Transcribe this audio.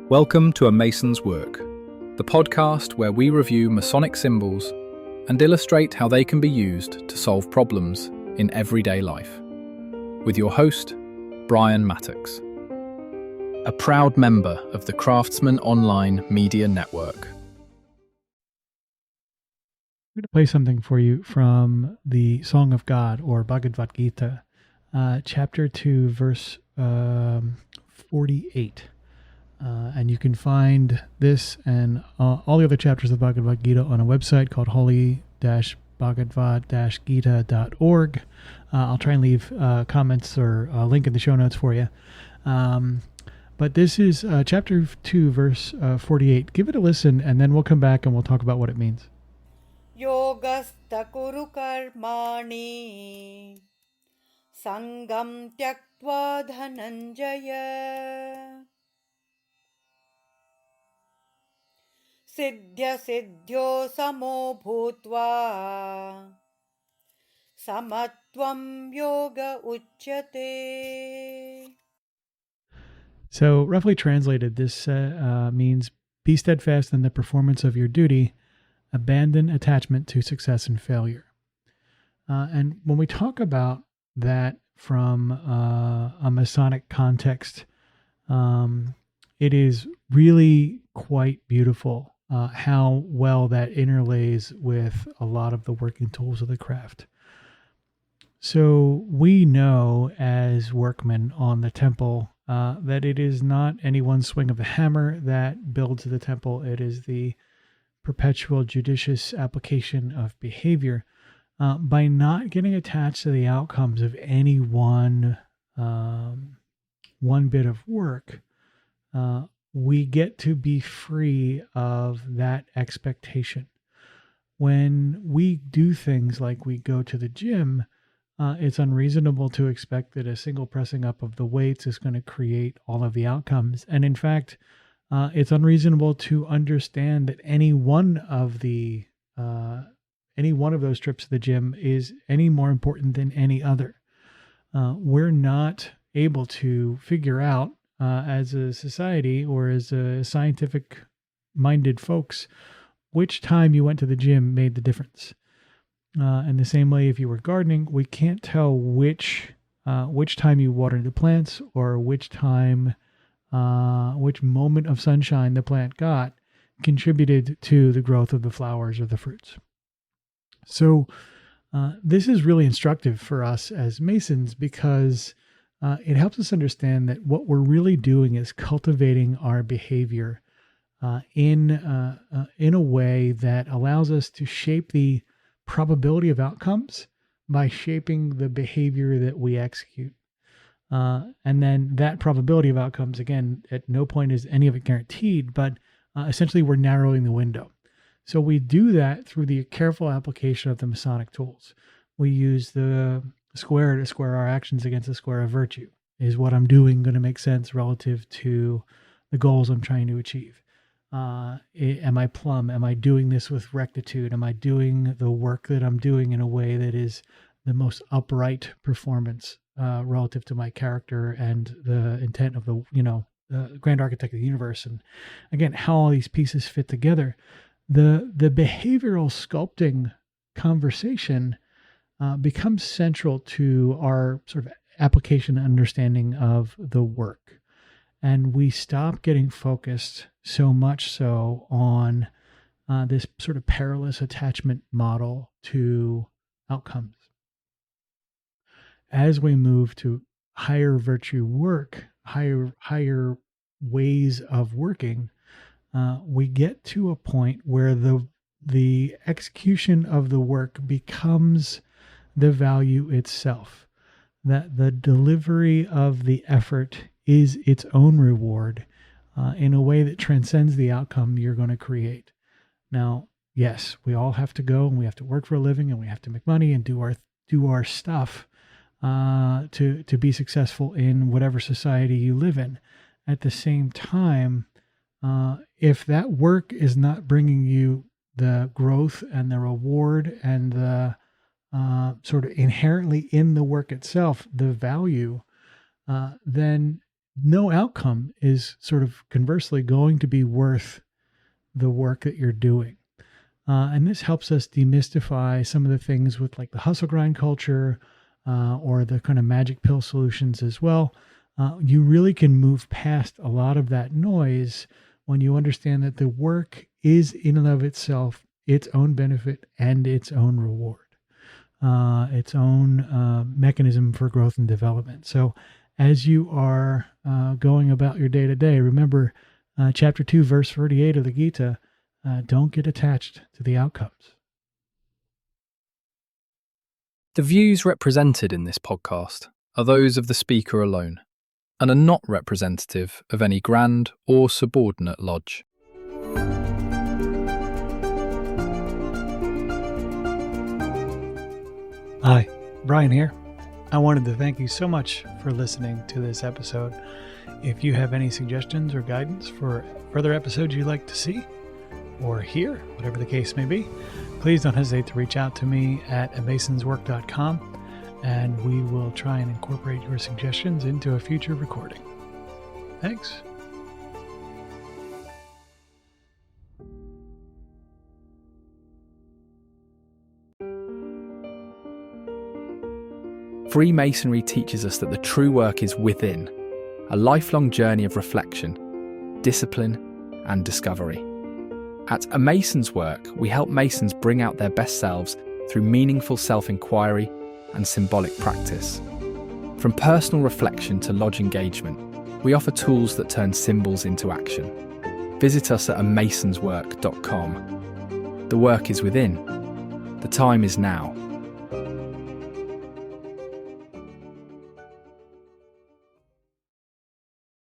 Welcome to A Mason's Work, the podcast where we review Masonic symbols and illustrate how they can be used to solve problems in everyday life. With your host, Brian Mattox, a proud member of the Craftsman Online Media Network. I'm going to play something for you from the Song of God, or Bhagavad Gita, chapter 2, verse 48. And you can find this and all the other chapters of Bhagavad Gita on a website called holy-bhagavad-gita.org. I'll try and leave comments or a link in the show notes for you. But this is chapter 2, verse 48. Give it a listen, and then we'll come back and we'll talk about what it means. Yogastha kuru karmani sangam tyaktva dhananjaya siddhya siddhyo samo bhutva samatvam yoga uchyate. So roughly translated, this means be steadfast in the performance of your duty, abandon attachment to success and failure. And when we talk about that from a Masonic context, it is really quite beautiful how well that interlays with a lot of the working tools of the craft. So we know as workmen on the temple that it is not any one swing of the hammer that builds the temple. It is the perpetual judicious application of behavior. By not getting attached to the outcomes of any one bit of work, we get to be free of that expectation. When we do things like we go to the gym, it's unreasonable to expect that a single pressing up of the weights is going to create all of the outcomes. And in fact, it's unreasonable to understand that any one of those trips to the gym is any more important than any other. We're not able to figure out as a society or as a scientific-minded folks which time you went to the gym made the difference. In the same way, if you were gardening, we can't tell which time you watered the plants or which moment of sunshine the plant got contributed to the growth of the flowers or the fruits. So this is really instructive for us as Masons because it helps us understand that what we're really doing is cultivating our behavior in a way that allows us to shape the probability of outcomes by shaping the behavior that we execute. And then that probability of outcomes, again, at no point is any of it guaranteed, but essentially we're narrowing the window. So we do that through the careful application of the Masonic tools. We use the square to square our actions against the square of virtue. Is what I'm doing going to make sense relative to the goals I'm trying to achieve? Am I plumb? Am I doing this with rectitude? Am I doing the work that I'm doing in a way that is the most upright performance relative to my character and the intent of the grand architect of the universe? And again, how all these pieces fit together. The behavioral sculpting conversation becomes central to our sort of application and understanding of the work. And we stop getting focused so much so on this sort of perilous attachment model to outcomes. As we move to higher virtue work, higher ways of working, we get to a point where the execution of the work becomes the value itself, that the delivery of the effort is its own reward in a way that transcends the outcome you're going to create. Now, yes, we all have to go and we have to work for a living and we have to make money and do our stuff to be successful in whatever society you live in. At the same time, if that work is not bringing you the growth and the reward and the sort of inherently in the work itself, the value, then no outcome is sort of conversely going to be worth the work that you're doing. And this helps us demystify some of the things with like the hustle grind culture or the kind of magic pill solutions as well. You really can move past a lot of that noise when you understand that the work is in and of itself its own benefit and its own reward, its own mechanism for growth and development. So as you are going about your day to day, remember chapter 2, verse 48 of the Gita, don't get attached to the outcomes. The views represented in this podcast are those of the speaker alone and are not representative of any grand or subordinate lodge. Hi, Brian here. I wanted to thank you so much for listening to this episode. If you have any suggestions or guidance for further episodes you'd like to see or hear, whatever the case may be, please don't hesitate to reach out to me at masonswork.com, and we will try and incorporate your suggestions into a future recording. Thanks. Freemasonry teaches us that the true work is within, a lifelong journey of reflection, discipline, and discovery. At A Mason's Work, we help Masons bring out their best selves through meaningful self-inquiry and symbolic practice. From personal reflection to lodge engagement, we offer tools that turn symbols into action. Visit us at amasonswork.com. The work is within. The time is now.